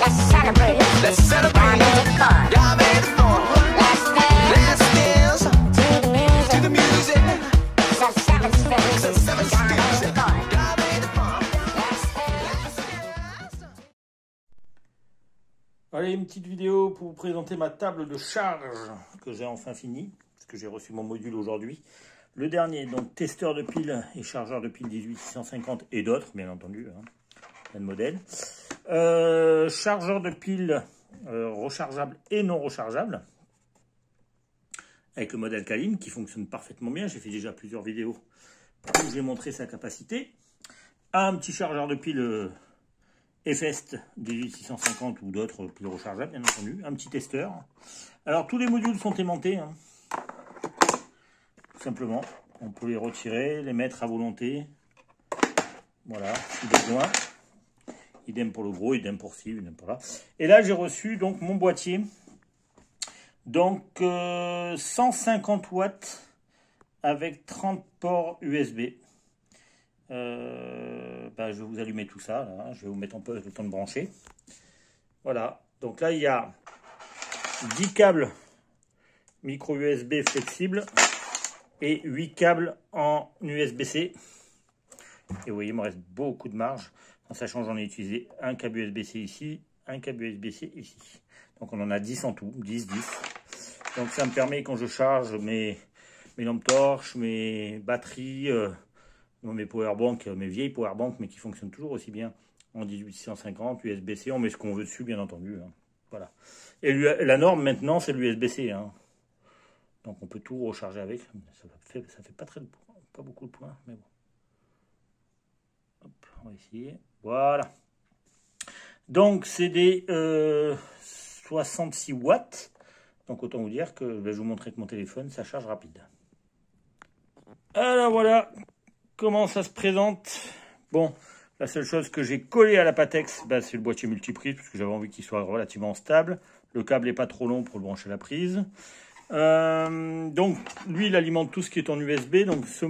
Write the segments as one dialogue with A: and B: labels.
A: Let's celebrate.
B: Let's celebrate.
A: Y'all made it fun.
B: Y'all made it fun.
A: Let's dance
B: Let's dance
A: to the music.
B: to the music.
A: So seven steps.
B: So seven
A: Y'all made
B: steps.
A: it fun.
B: Y'all made it fun.
A: Let's dance.
C: Allez, une petite vidéo pour vous présenter ma table de charge que j'ai enfin finie, parce que j'ai reçu mon module aujourd'hui. Le dernier, donc testeur de piles et chargeur de piles 18650 et d'autres, bien entendu, hein, plein de modèles. Chargeur de piles rechargeable et non rechargeable, avec le mode alcaline qui fonctionne parfaitement bien. J'ai fait déjà plusieurs vidéos où j'ai montré sa capacité. Un petit chargeur de piles Efest 18650 ou d'autres piles rechargeables, bien entendu. Un petit testeur. Alors, tous les modules sont aimantés, hein. Tout simplement. On peut les retirer, les mettre à volonté. Voilà, si besoin. Idem pour le gros, idem pour ci, idem pour là. Et là, j'ai reçu donc mon boîtier. Donc, 150 watts avec 30 ports USB. Je vais vous allumer tout ça. Là. Je vais vous mettre en pause le temps de brancher. Voilà. Donc là, il y a 10 câbles micro USB flexibles et 8 câbles en USB-C. Et vous voyez, il me reste beaucoup de marge. En sachant que j'en ai utilisé un câble USB-C ici, un câble USB-C ici. Donc on en a 10 en tout, 10. Donc ça me permet, quand je charge mes lampes torches, mes batteries, mes powerbanks, mes vieilles powerbanks, mais qui fonctionnent toujours aussi bien en 18650, USB-C, on met ce qu'on veut dessus, bien entendu. Hein. Voilà. Et la norme maintenant, c'est l'USB-C. Hein. Donc on peut tout recharger avec. Ça fait pas beaucoup de points, mais bon. Hop, on va essayer. Voilà. Donc c'est des 66 watts. Donc autant vous dire que je vais vous montrer que mon téléphone, ça charge rapide. Alors voilà comment ça se présente. Bon, la seule chose que j'ai collé à la Patex, c'est le boîtier multiprise, parce que j'avais envie qu'il soit relativement stable. Le câble n'est pas trop long pour le brancher à la prise. Donc lui, il alimente tout ce qui est en USB. Donc ce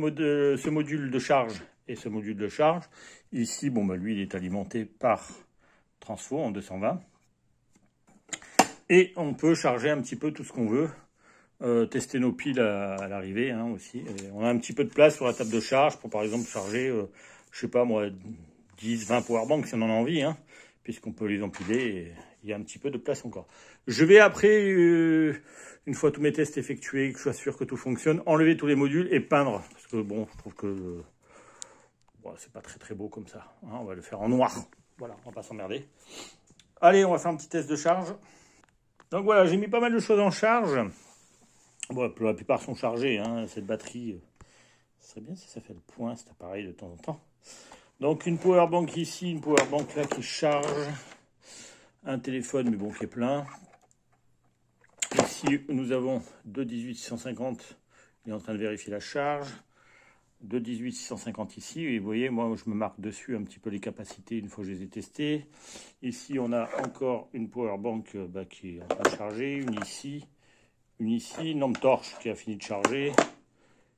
C: module de charge et ce module de charge. Ici, lui, il est alimenté par Transfo en 220. Et on peut charger un petit peu tout ce qu'on veut. Tester nos piles à l'arrivée, hein, aussi. Et on a un petit peu de place sur la table de charge pour, par exemple, charger, je sais pas moi, 10, 20 powerbanks si on en a envie, hein, puisqu'on peut les empiler et il y a un petit peu de place encore. Je vais après, une fois tous mes tests effectués, que je sois sûr que tout fonctionne, enlever tous les modules et peindre. Parce que bon, je trouve que c'est pas très beau comme ça. Hein, on va le faire en noir. Voilà, on va pas s'emmerder. Allez, on va faire un petit test de charge. Donc voilà, j'ai mis pas mal de choses en charge. Bon, la plupart sont chargés, hein. Cette batterie, ce serait bien si ça fait le point, cet appareil, de temps en temps. Donc une powerbank ici, une powerbank là qui charge. Un téléphone, mais bon, qui est plein. Ici, nous avons deux 18650. Il est en train de vérifier la charge. Deux 18650 ici. Et vous voyez, moi, je me marque dessus un petit peu les capacités une fois que je les ai testées. Ici, on a encore une powerbank qui est en train de charger. Une ici, une lampe torche qui a fini de charger.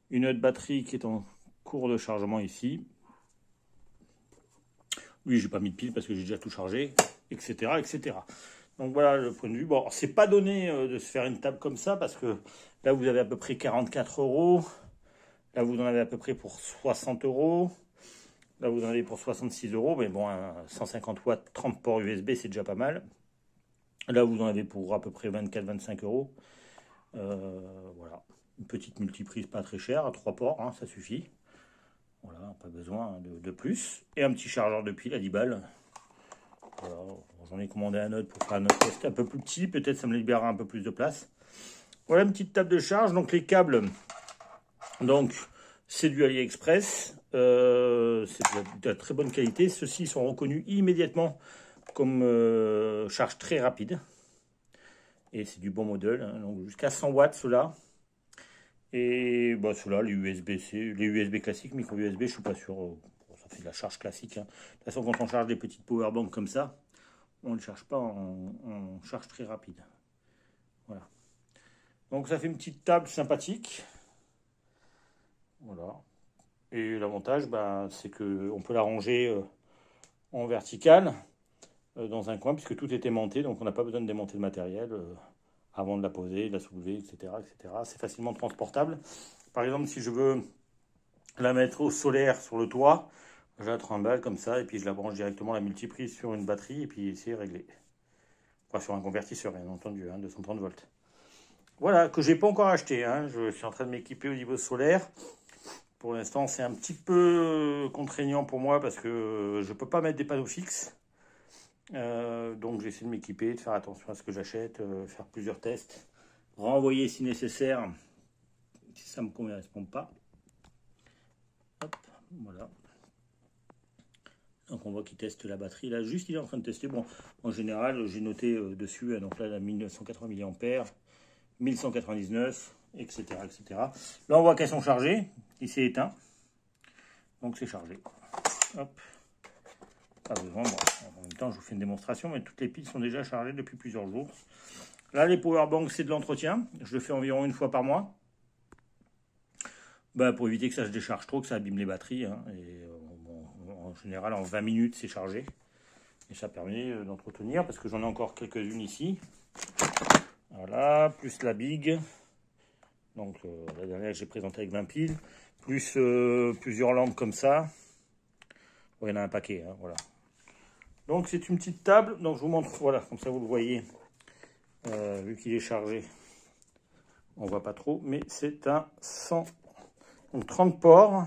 C: Une autre batterie qui est en cours de chargement ici. Oui, j'ai pas mis de pile parce que j'ai déjà tout chargé, etc., etc. Donc voilà le point de vue. Bon, c'est pas donné de se faire une table comme ça parce que là, vous avez à peu près 44 €. Là, vous en avez à peu près pour 60 €. Là, vous en avez pour 66 €. Mais bon, 150 watts, 30 ports USB, c'est déjà pas mal. Là, vous en avez pour à peu près 24-25 €. Voilà. Une petite multiprise pas très chère, à 3 ports, hein, ça suffit. Voilà, pas besoin de plus. Et un petit chargeur de pile à 10 balles. Voilà. J'en ai commandé un autre pour faire un autre test un peu plus petit. Peut-être ça me libérera un peu plus de place. Voilà une petite table de charge. Donc les câbles, donc c'est du AliExpress. C'est de la très bonne qualité. Ceux-ci sont reconnus immédiatement comme charge très rapide. Et c'est du bon modèle. Hein, donc jusqu'à 100 watts ceux-là. Et ceux-là, les USB-C, les USB classiques, micro USB, je suis pas sûr. Ça fait de la charge classique. Hein. De toute façon, quand on charge des petites powerbanks comme ça, on ne le charge pas en charge très rapide. Voilà. Donc ça fait une petite table sympathique. Voilà. Et l'avantage, c'est qu'on peut la ranger en verticale. dans un coin puisque tout est aimanté, donc on n'a pas besoin de démonter le matériel avant de la poser, de la soulever, etc., etc. C'est facilement transportable. Par exemple, si je veux la mettre au solaire sur le toit, je la trimballe comme ça et puis je la branche directement la multiprise sur une batterie et puis c'est réglé. Enfin, sur un convertisseur, bien entendu, 230 volts. Voilà, que j'ai pas encore acheté. Je suis en train de m'équiper au niveau solaire. Pour l'instant, c'est un petit peu contraignant pour moi parce que je peux pas mettre des panneaux fixes. Donc j'essaie de m'équiper, de faire attention à ce que j'achète, faire plusieurs tests, renvoyer si nécessaire, si ça me correspond pas. Hop, voilà. Donc on voit qu'il teste la batterie. Là, juste il est en train de tester. Bon, en général, j'ai noté dessus, donc là, la 1980 mAh, 1199, etc., etc. Là, on voit qu'elles sont chargées. Il s'est éteint. Donc c'est chargé. Hop. Pas besoin. Bon, en même temps, je vous fais une démonstration, mais toutes les piles sont déjà chargées depuis plusieurs jours. Là, les powerbanks, c'est de l'entretien. Je le fais environ une fois par mois. Pour éviter que ça se décharge trop, que ça abîme les batteries. Et en général, en 20 minutes, c'est chargé. Et ça permet d'entretenir, parce que j'en ai encore quelques-unes ici. Voilà, plus la Big. Donc, la dernière que j'ai présentée avec 20 piles. Plus plusieurs lampes comme ça. Bon, il y en a un paquet, voilà. Donc, c'est une petite table. Donc, je vous montre, voilà, comme ça vous le voyez. Vu qu'il est chargé, on voit pas trop. Mais c'est un 100, donc 30 ports.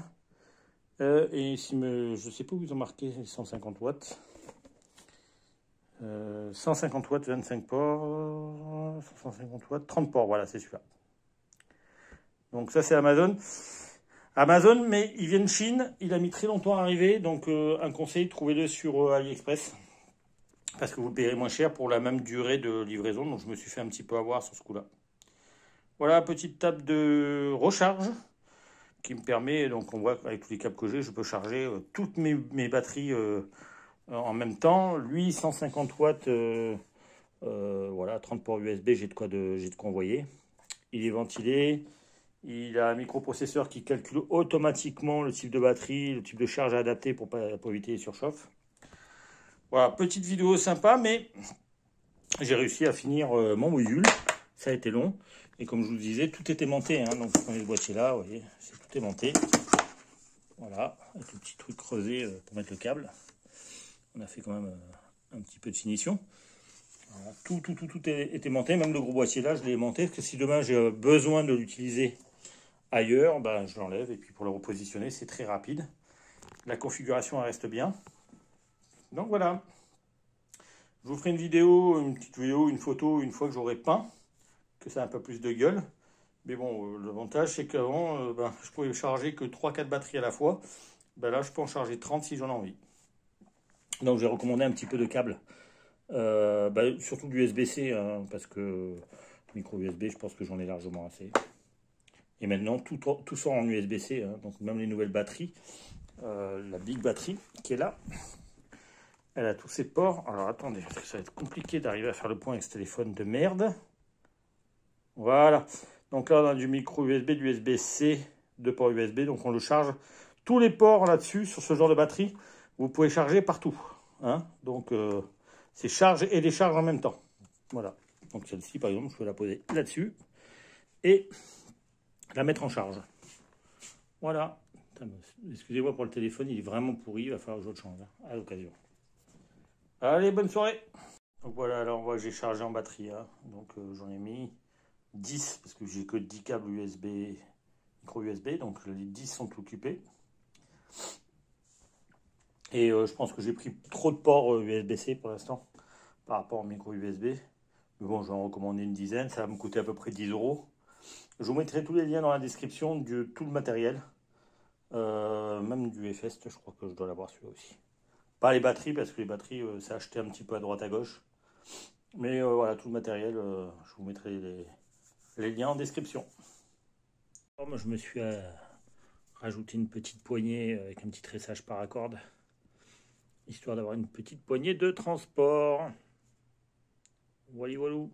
C: Et je sais pas où ils ont marqué 150 watts. 150 watts, 25 ports, 150 watts, 30 ports, voilà, c'est celui-là. Donc ça, c'est Amazon. Amazon, mais il vient de Chine, il a mis très longtemps à arriver, donc un conseil, trouvez-le sur AliExpress, parce que vous le payerez moins cher pour la même durée de livraison, donc je me suis fait un petit peu avoir sur ce coup-là. Voilà, petite table de recharge, qui me permet, donc on voit avec tous les câbles que j'ai, je peux charger toutes mes batteries en même temps. Lui, 150 watts, voilà, 30 ports USB, j'ai de quoi envoyer. Il est ventilé. Il a un microprocesseur qui calcule automatiquement le type de batterie, le type de charge à adapter pour éviter les surchauffes. Voilà, petite vidéo sympa, mais j'ai réussi à finir mon module. Ça a été long. Et comme je vous le disais, tout est aimanté. Donc vous prenez le boîtier là, vous voyez, c'est tout aimanté. Voilà, avec le petit truc creusé pour mettre le câble. On a fait quand même un petit peu de finition. Voilà, tout est aimanté, même le gros boîtier là, je l'ai aimanté, parce que si demain j'ai besoin de l'utiliser ailleurs, je l'enlève, et puis pour le repositionner, c'est très rapide. La configuration elle reste bien. Donc voilà. Je vous ferai une petite vidéo, une photo, une fois que j'aurai peint, que ça a un peu plus de gueule. Mais bon, l'avantage, c'est qu'avant, je pouvais charger que 3-4 batteries à la fois. Là, je peux en charger 30 si j'en ai envie. Donc j'ai recommandé un petit peu de câble. Surtout du USB-C, parce que micro USB, je pense que j'en ai largement assez. Et maintenant, tout sort en USB-C, donc même les nouvelles batteries. La Big Batterie qui est là, elle a tous ses ports. Alors attendez, parce que ça va être compliqué d'arriver à faire le point avec ce téléphone de merde. Voilà. Donc là, on a du micro USB, du USB-C, 2 ports USB. Donc on le charge. Tous les ports là-dessus, sur ce genre de batterie, vous pouvez charger partout. Donc c'est charge et décharge en même temps. Voilà. Donc celle-ci, par exemple, je peux la poser là-dessus et la mettre en charge. Voilà. Excusez-moi pour le téléphone, il est vraiment pourri. Il va falloir que je le change à l'occasion. Allez, bonne soirée. Donc voilà, là on voit que j'ai chargé en batterie. Donc j'en ai mis 10 parce que j'ai que 10 câbles USB, micro USB. Donc les 10 sont occupés. Et je pense que j'ai pris trop de ports USB-C pour l'instant par rapport au micro USB. Mais bon, je vais en recommander une dizaine. Ça va me coûter à peu près 10 €. Je vous mettrai tous les liens dans la description de tout le matériel. Même du Fest, je crois que je dois l'avoir celui-là aussi. Pas les batteries, parce que les batteries, c'est acheté un petit peu à droite à gauche. Mais voilà, tout le matériel, je vous mettrai les liens en description. Alors, moi, je me suis rajouté une petite poignée avec un petit tressage paracorde, histoire d'avoir une petite poignée de transport. Voilà, voilà.